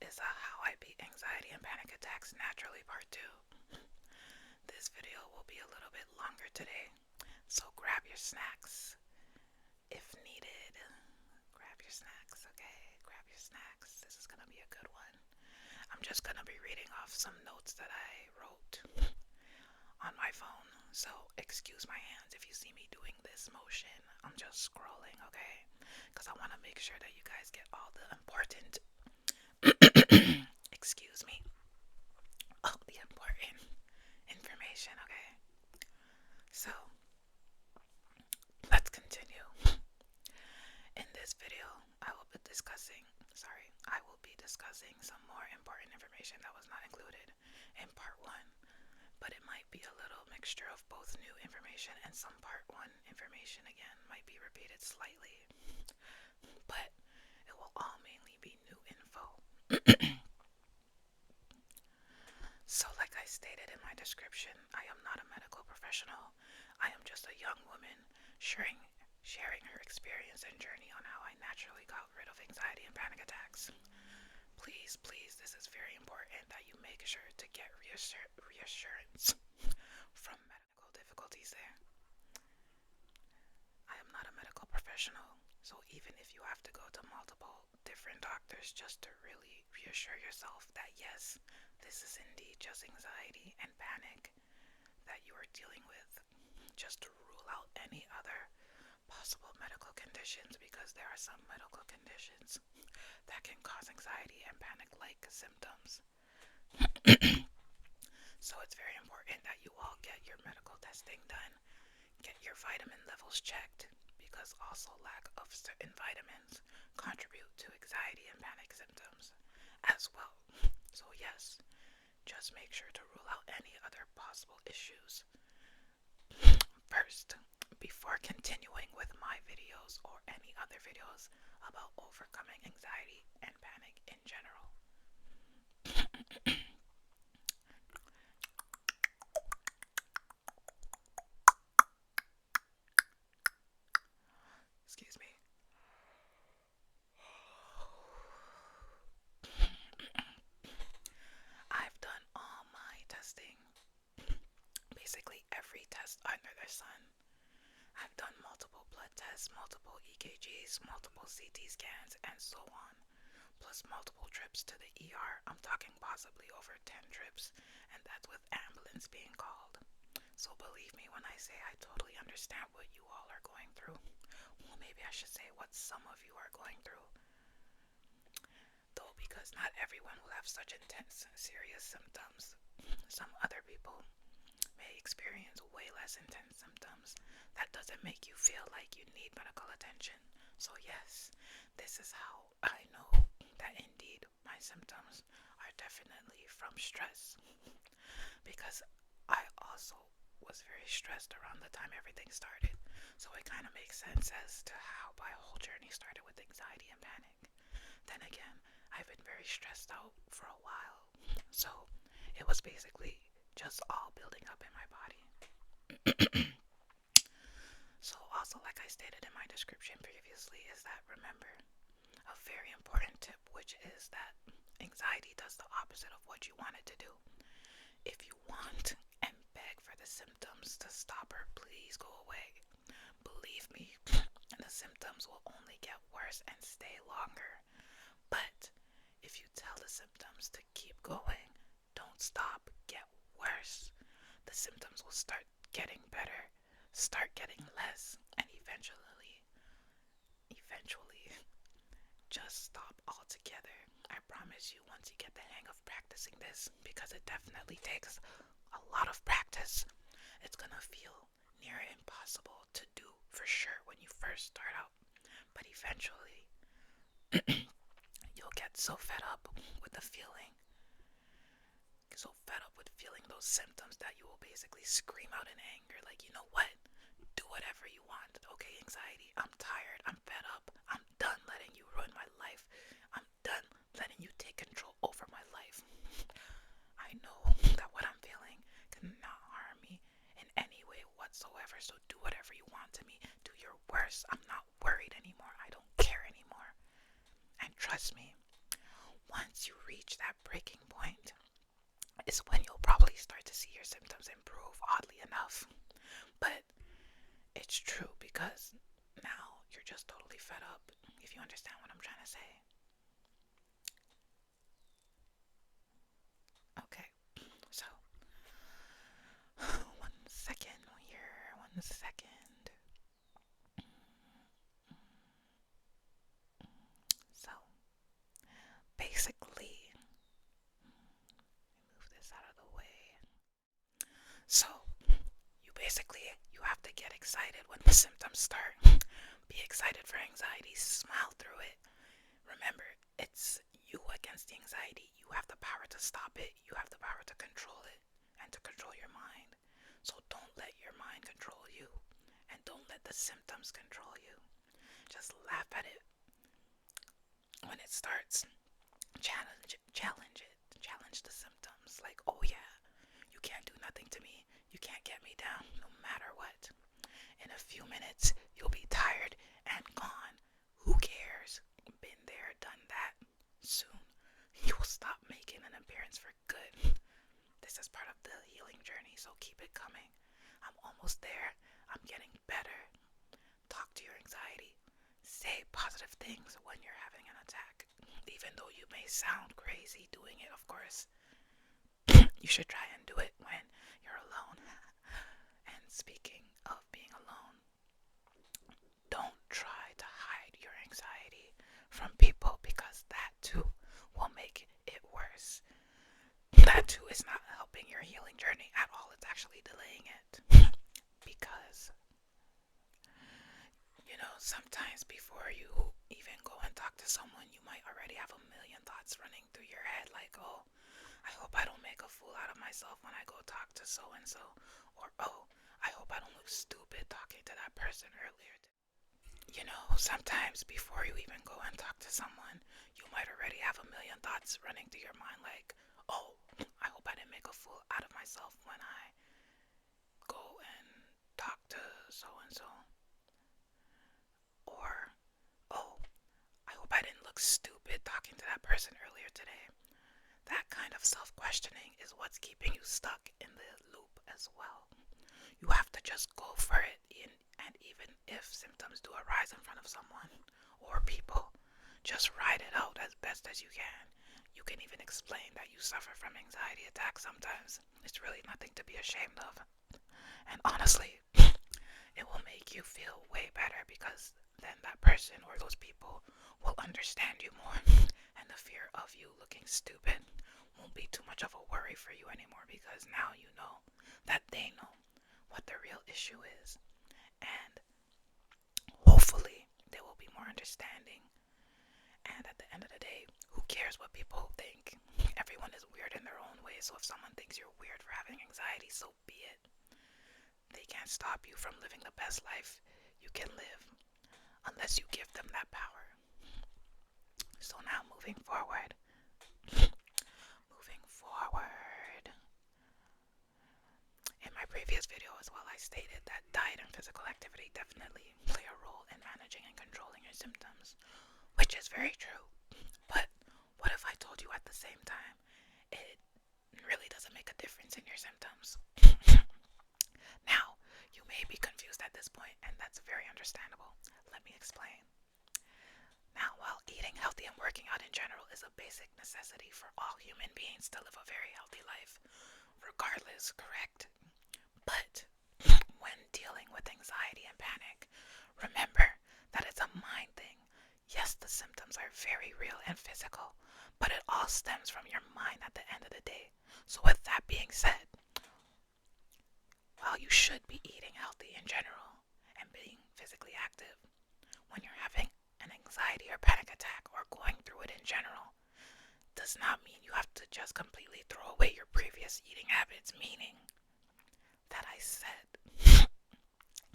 is How I Beat Anxiety and Panic Attacks Naturally Part 2. This video will be a little bit longer today, so grab your snacks if needed. Grab your snacks, okay? Grab your snacks. This is gonna be a good one. I'm just gonna be reading off some notes that I wrote on my phone, so excuse my hands if you see me doing this motion. I'm just scrolling, okay? Because I want to make sure that you guys get all the important excuse me, all the important information, okay? So, let's continue. In this video, I will be discussing some more important information that was not included in part 1, but it might be a little mixture of both new information and some part 1 information again might be repeated slightly, but it will all mainly be new info. So, like I stated in my description, I am not a medical professional. I am just a young woman sharing her experience and journey on how I naturally got rid of anxiety and panic attacks. Please, please, this is very important that you make sure to get reassurance from medical difficulties there. I am not a medical professional, so even if you have to go to multiple different doctors just to really reassure yourself that yes, this is indeed just anxiety and panic that you are dealing with, just to rule out any other possible medical conditions, because there are some medical conditions that can cause anxiety and panic like symptoms. So it's very important that you all get your medical testing done, get your vitamin levels checked, because also lack of certain vitamins contribute to anxiety and panic symptoms as well. So yes, just make sure to rule out any other possible issues first before continuing with my videos or any other videos about overcoming anxiety and panic in general. Excuse me. I've done all my testing, basically every test under the sun. I've done multiple blood tests, multiple EKGs, multiple CT scans, and so on, plus multiple trips to the ER. I'm talking possibly over 10 trips, and that's with ambulance being called. So believe me when I say I totally understand what you all are going through. Well, maybe I should say what some of you are going through. Though, because not everyone will have such intense, serious symptoms. Some other people may experience way less intense symptoms. That doesn't make you feel like you need medical attention. So yes, this is how I know that indeed my symptoms are definitely from stress. Because I also was very stressed around the time everything started. So it kind of makes sense as to how my whole journey started with anxiety and panic. Then again, I've been very stressed out for a while. So it was basically just all building up in my body. So also, like I stated in my description previously, is that remember a very important tip, which is that anxiety does the opposite of what you want it to do. If you want and beg for the symptoms to stop or please go away, believe me, the symptoms will only get worse and stay longer. But if you tell the symptoms to keep going, don't stop, get worse, the symptoms will start getting better, start getting less, and eventually just stop altogether. I promise you, once you get the hang of practicing this, because it definitely takes a lot of practice, it's gonna feel near impossible to do for sure when you first start out. But eventually, you'll get so fed up with the feeling, so fed up with feeling those symptoms that you will basically scream out in anger, like, you know what? Do whatever you want. Okay, anxiety, I'm tired, I'm fed up, I'm done letting you ruin my life. I'm done letting you take control over my life. I know that what I'm feeling cannot harm me in any way whatsoever, so do whatever you want to me. Do your worst. I'm not worried anymore. I don't care anymore. And trust me, once once you reach that breaking point is when you'll probably start to see your symptoms improve, oddly enough. But it's true because now you're just totally fed up, if you understand what I'm trying to say. Okay, so 1 second here, 1 second. So basically, move this out of the way. So you have to get excited when the symptoms start. Be excited for anxiety, smile through it. Remember, it's you against the anxiety. You have the power to stop it. You have the power to control it and to control your mind. So don't let your mind control you, and don't let the symptoms control you. Just laugh at it when it starts. Challenge it. Challenge the symptoms. Like, oh yeah, you can't do nothing to me. You can't get me down no matter what. In a few minutes, you'll be tired and gone. Who cares? Been there, done that. Soon, you will stop making an appearance for good. This is part of the healing journey, so keep it coming. I'm almost there. I'm getting better. Talk to your anxiety. Say positive things when you're having an attack. Even though you may sound crazy doing it, of course. You should try and do it when you're alone. And speaking of being alone, don't try to hide your anxiety from people because that too will make it worse. That too is not helping your healing journey at all. It's actually delaying it. Because, sometimes before you even go and talk to someone, you might already have a million thoughts running through your head like, oh, I hope I don't make a fool out of myself when I go talk to so-and-so. Or, oh, I hope I don't look stupid talking to that person earlier. Sometimes before you even go and talk to someone, you might already have a million thoughts running through your mind like, oh, I hope I didn't make a fool out of myself when I go and talk to so-and-so. Or, oh, I hope I didn't look stupid talking to that person earlier today. That kind of self-questioning is what's keeping you stuck in the loop as well. You have to just go for it, and even if symptoms do arise in front of someone or people, just ride it out as best as you can. You can even explain that you suffer from anxiety attacks sometimes. It's really nothing to be ashamed of. And honestly, it will make you feel way better because then that person or those people will understand you more. And the fear of you looking stupid won't be too much of a worry for you anymore because now you know that they know what the real issue is. And hopefully there will be more understanding. And at the end of the day, who cares what people think? Everyone is weird in their own way, so if someone thinks you're weird for having anxiety, so be it. They can't stop you from living the best life you can live unless you give them that power. So now moving forward. In my previous video as well, I stated that diet and physical activity definitely play a role in managing and controlling your symptoms, which is very true. But what if I told you at the same time it really doesn't make a difference in your symptoms? Now, you may be confused at this point, and that's very understandable. Let me explain. Now, while eating healthy and working out in general is a basic necessity for all human beings to live a very healthy life, regardless, correct? But when dealing with anxiety and panic, remember that it's a mind thing. Yes, the symptoms are very real and physical, but it all stems from your mind at the end of the day. So with that being said, while you should be eating healthy in general and being physically active, when you're having an anxiety or panic attack or going through it in general, does not mean you have to just completely throw away your previous eating habits, meaning that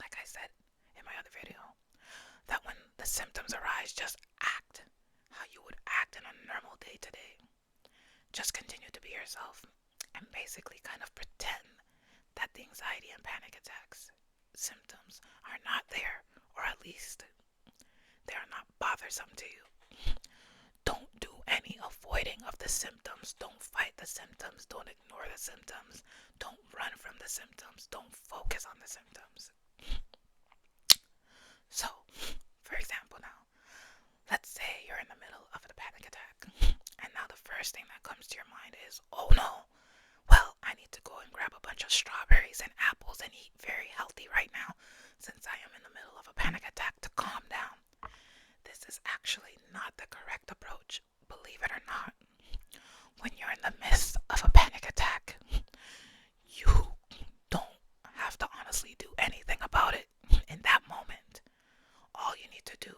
like I said in my other video, that when the symptoms arise, just act how you would act in a normal day to day. Just continue to be yourself and basically kind of pretend that the anxiety and panic attacks symptoms are not there, or at least they are not bothersome to you. Don't do any avoiding of the symptoms. Don't ignore the symptoms. Don't run from the symptoms. Don't focus on the symptoms. So, for example, now, let's say you're in the middle of a panic attack, and now the first thing that comes to your mind is, oh no, well, I need to go and grab a bunch of strawberries and apples and eat very healthy right now, since I am in the middle of a panic attack to calm down. This is actually not the correct approach, believe it or not. When you're in the midst of a panic attack, you don't have to honestly do anything about it in that moment. All you need to do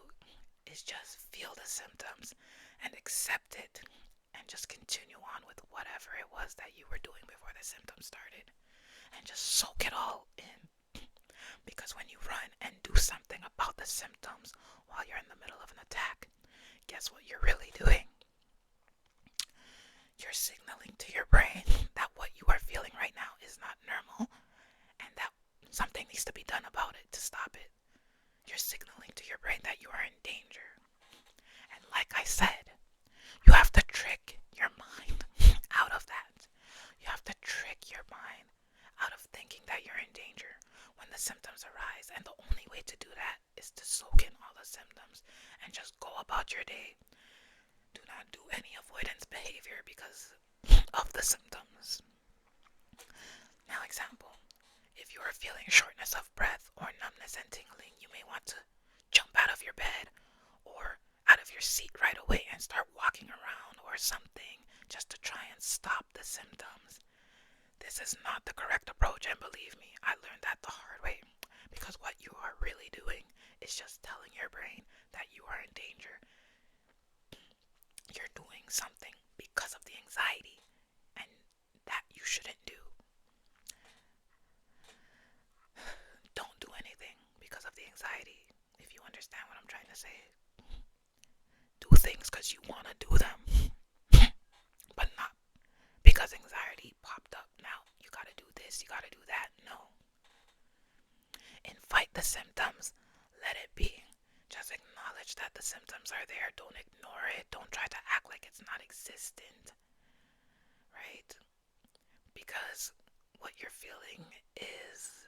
is just feel the symptoms and accept it and just continue on with whatever it was that you were doing before the symptoms started and just soak it all in. Because when you run and do something about the symptoms while you're in the middle of an attack, guess what you're really doing? You're signaling to your brain that what you are feeling right now is not normal and that something needs to be done about it to stop it. You're signaling to your brain that you are in danger. And like I said, you have to trick your mind out of that. You have to trick your mind out of thinking that you're in danger when the symptoms arise. And the only way to do that is to soak in all the symptoms and just go about your day. Do not do any avoidance behavior because of the symptoms. Now, example, if you are feeling shortness of breath or numbness and tingling, you may want to jump out of your bed or out of your seat right away and start walking around or something just to try and stop the symptoms. This is not the correct approach, and believe me, I learned that the hard way, because what you are really doing is just telling your brain that you are in danger. You're doing something because of the anxiety, and that you shouldn't do. Don't do anything because of the anxiety, if you understand what I'm trying to say. Do things because you want to do them, but not because anxiety popped up. Now, you gotta do this, you gotta do that. No. And fight the symptoms. Let it be. Just acknowledge that the symptoms are there. Don't ignore it. Don't try to act like it's not existent. Right? Because what you're feeling is,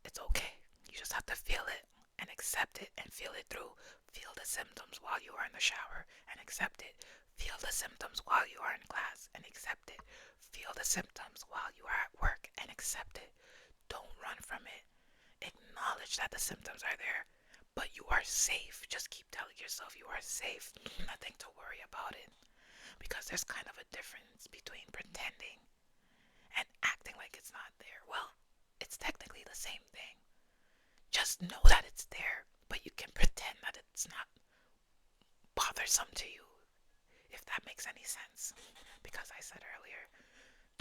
it's okay. You just have to feel it and accept it and feel it through. Feel the symptoms while you are in the shower and accept it. Feel the symptoms while you are in class and accept it. Feel the symptoms while you are at work and accept it. Don't run from it. Acknowledge that the symptoms are there, but you are safe. Just keep telling yourself you are safe. Nothing to worry about it. Because there's kind of a difference between pretending and acting like it's not there. Well, it's technically the same thing. Just know that it's there, but you can pretend that it's not bothersome to you, if that makes any sense. Because I said earlier,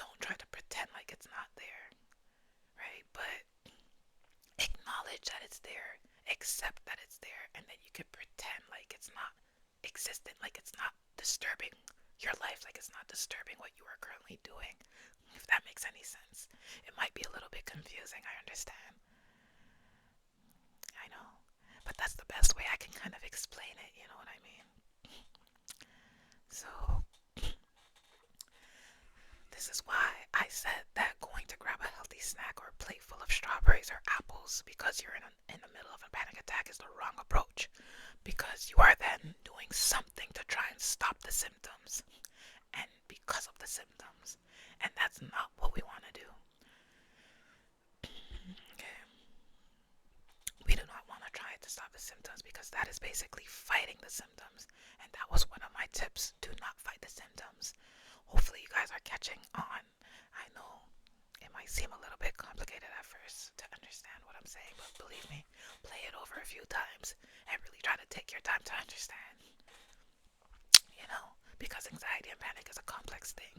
don't try to pretend like it's not there, right? But acknowledge that it's there, accept that it's there, and then you can pretend like it's not existent, like it's not disturbing your life, like it's not disturbing what you are currently doing, if that makes any sense. It might be a little bit confusing, I understand. I know, but that's the best way I can kind of explain it, you know what I mean? So, this is why I said that going to grab a healthy snack or a plate full of strawberries or apples because you're in the middle of a panic attack is the wrong approach. Because you are then doing something to try and stop the symptoms. And because of the symptoms. And that's not what we want to do. Okay. We do not want to try to stop the symptoms because that is basically fighting the symptoms. And that was one of my tips. Do not fight the symptoms. Hopefully you guys are catching on. I know it might seem a little bit complicated at first to understand what I'm saying, but believe me, play it over a few times and really try to take your time to understand. You know, because anxiety and panic is a complex thing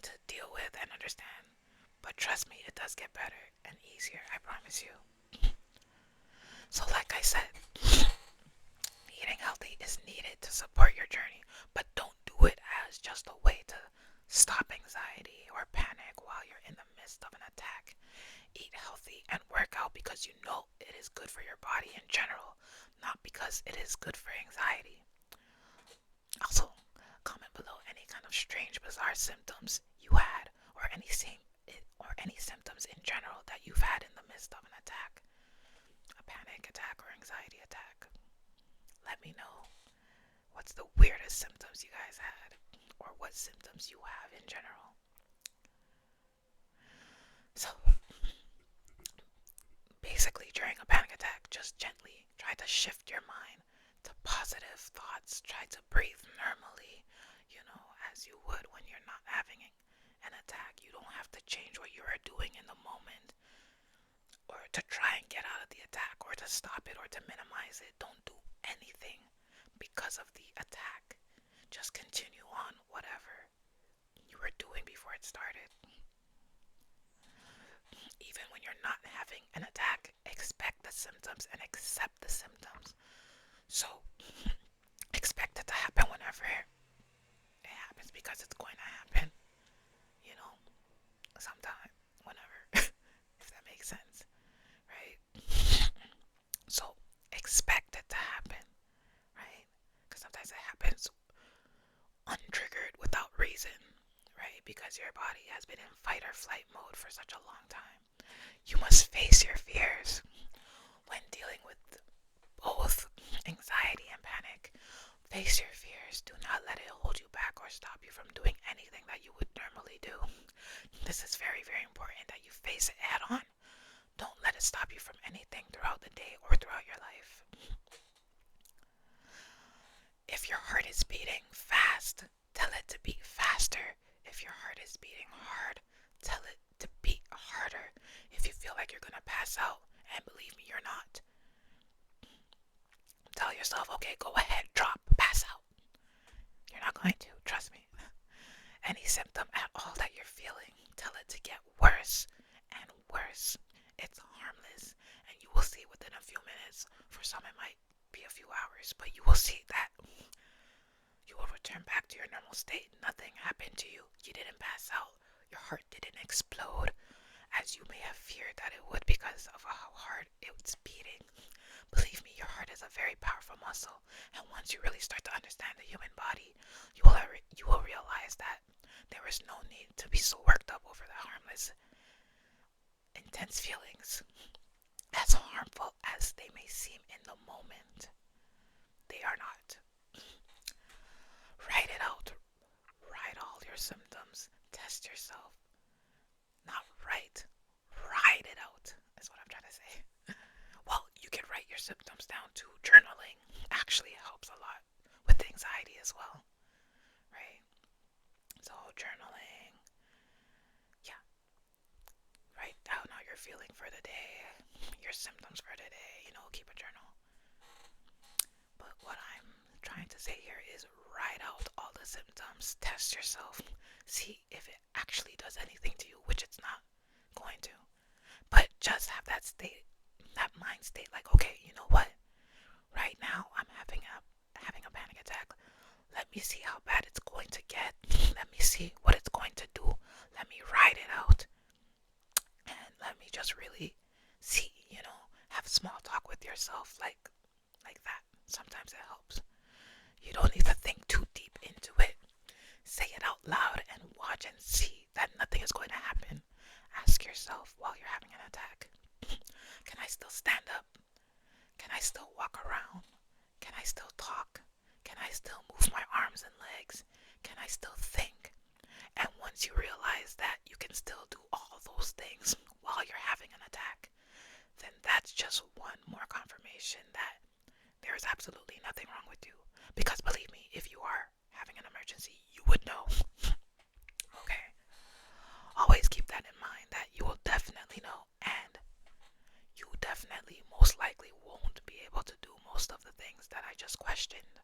to deal with and understand. But trust me, it does get better and easier, I promise you. So like I said, eating healthy is needed to support your journey, but don't do it as just a way to stop anxiety or panic while you're in the midst of an attack. Eat healthy and work out because you know it is good for your body in general, not because it is good for anxiety. Also, comment below any kind of strange, those are symptoms you had, or any symptoms in general that you've had in the midst of an attack, a panic attack or anxiety attack. Let me know what's the weirdest symptoms you guys had, or what symptoms you have in general. So, basically, during a panic attack, just gently try to shift your mind to positive thoughts. Try to breathe normally, as you would when you're not having an attack. You don't have to change what you are doing in the moment, or to try and get out of the attack, or to stop it, or to minimize it. Don't do anything because of the attack. Just continue on whatever you were doing before it started. Even when you're not having an attack, expect the symptoms and accept the symptoms. So, expect it to happen whenever it happens, because it's going to happen, sometime, whenever, if that makes sense, right? So, expect it to happen, right? Because sometimes it happens untriggered without reason, right? Because your body has been in fight or flight mode for such a long time. You must face your fears when dealing with both anxiety and panic. Face your fears. Do not let it hold you back or stop you from doing anything that you would normally do. This is very, very important that you face it head on. Don't let it stop you from anything throughout the day or throughout your life. If your heart is beating fast, tell it to beat faster. If your heart is beating hard, tell it to beat harder. If you feel like you're going to pass out, and believe me, you're not, tell yourself, okay, go ahead, drop, pass out. You're not going to, trust me. Any symptom at all that you're feeling, tell it to get worse and worse. It's harmless, and you will see within a few minutes. For some, it might be a few hours, but you will see that you will return back to your normal state. Nothing happened to you. You didn't pass out. Your heart didn't explode, as you may have feared that it would because of how hard it's beating. Believe me, your heart is a very powerful muscle, and once you really start to understand the human body, you will realize that there is no need to be so worked up over the harmless, intense feelings. As harmful as they may seem in the moment, they are not. Write it out. Write all your symptoms. Test yourself. Not write. Write it out, is what I'm trying to say. Well, you can write your symptoms down too. Journaling actually helps a lot with anxiety as well, right? So journaling, yeah. Write down how you're feeling for the day, your symptoms for the day, keep a journal. But what I'm trying to say here is write out all the symptoms, test yourself, see if it actually does anything to you, which it's not going to. But just have that mind state, like, okay, you know what? Right now I'm having a panic attack. Let me see how bad it's going to get. Let me see what it's going to do. Let me write it out. And let me just really see, have small talk with yourself like that. Sometimes it helps. You don't need to think too deep into it. Say it out loud and watch and see that nothing is going to happen. Ask yourself while you're having an attack, can I still stand up? Can I still walk around? Can I still talk? Can I still move my arms and legs? Can I still think? And once you realize that you can still do all those things while you're having an attack, then that's just one more confirmation that there is absolutely nothing wrong with you. Because believe me, if you are having an emergency, you would know. Okay? Always keep that in mind, that you will definitely know, and you definitely most likely won't be able to do most of the things that I just questioned.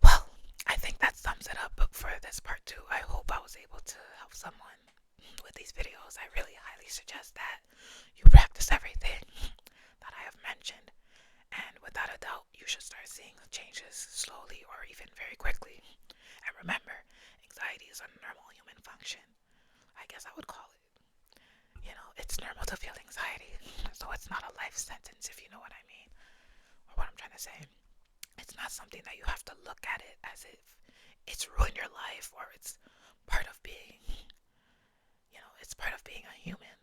Well, I think that sums it up for this part 2. I hope I was able to help someone with these videos. I really highly suggest that you practice everything that I have mentioned, and without a doubt, you should start seeing the changes slowly or even very quickly. And remember, anxiety is a normal human function. I guess I would call it. It's normal to feel anxiety, so it's not a life sentence, if you know what I mean, or what I'm trying to say. It's not something that you have to look at it as if it's ruined your life or it's part of being, it's part of being a human.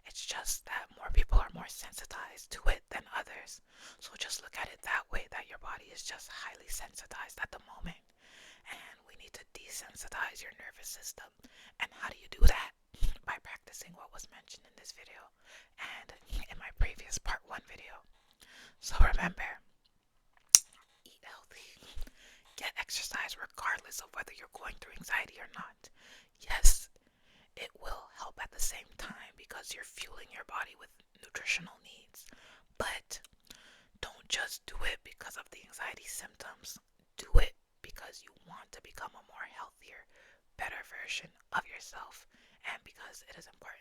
It's just that more people are more sensitized to it than others. So just look at it that way, that your body is just highly sensitized at the moment. And we need to desensitize your nervous system. And how do you do that? By practicing what was mentioned in this video and in my previous part 1 video. So remember, eat healthy, get exercise regardless of whether you're going through anxiety or not. Yes, it will help at the same time because you're fueling your body with nutritional needs. But don't just do it because of the anxiety symptoms. Do it because you want to become a more healthier, better version of yourself, and because it is important